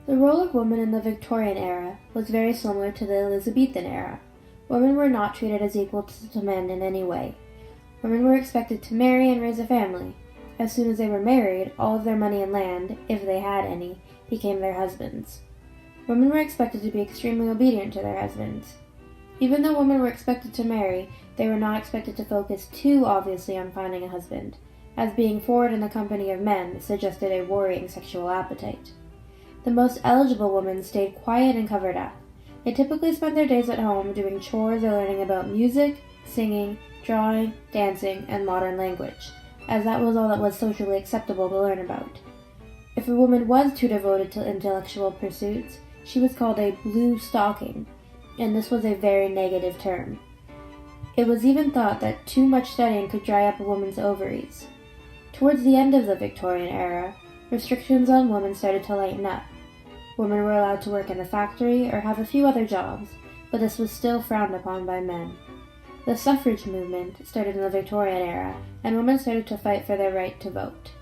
The role of women in the Victorian era was very similar to the Elizabethan era. Women were not treated as equal to men in any way. Women were expected to marry and raise a family. As soon as they were married, all of their money and land, if they had any, became their husbands'. Women were expected to be extremely obedient to their husbands. Even though women were expected to marry, they were not expected to focus too obviously on finding a husband, as being forward in the company of men suggested a worrying sexual appetite. The most eligible women stayed quiet and covered up. They typically spent their days at home doing chores or learning about music, singing, drawing, dancing, and modern language, as that was all that was socially acceptable to learn about. If a woman was too devoted to intellectual pursuits, she was called a blue stocking, and this was a very negative term. It was even thought that too much studying could dry up a woman's ovaries. Towards the end of the Victorian era, restrictions on women started to lighten up. Women were allowed to work in a factory or have a few other jobs, but this was still frowned upon by men. The suffrage movement started in the Victorian era, and women started to fight for their right to vote.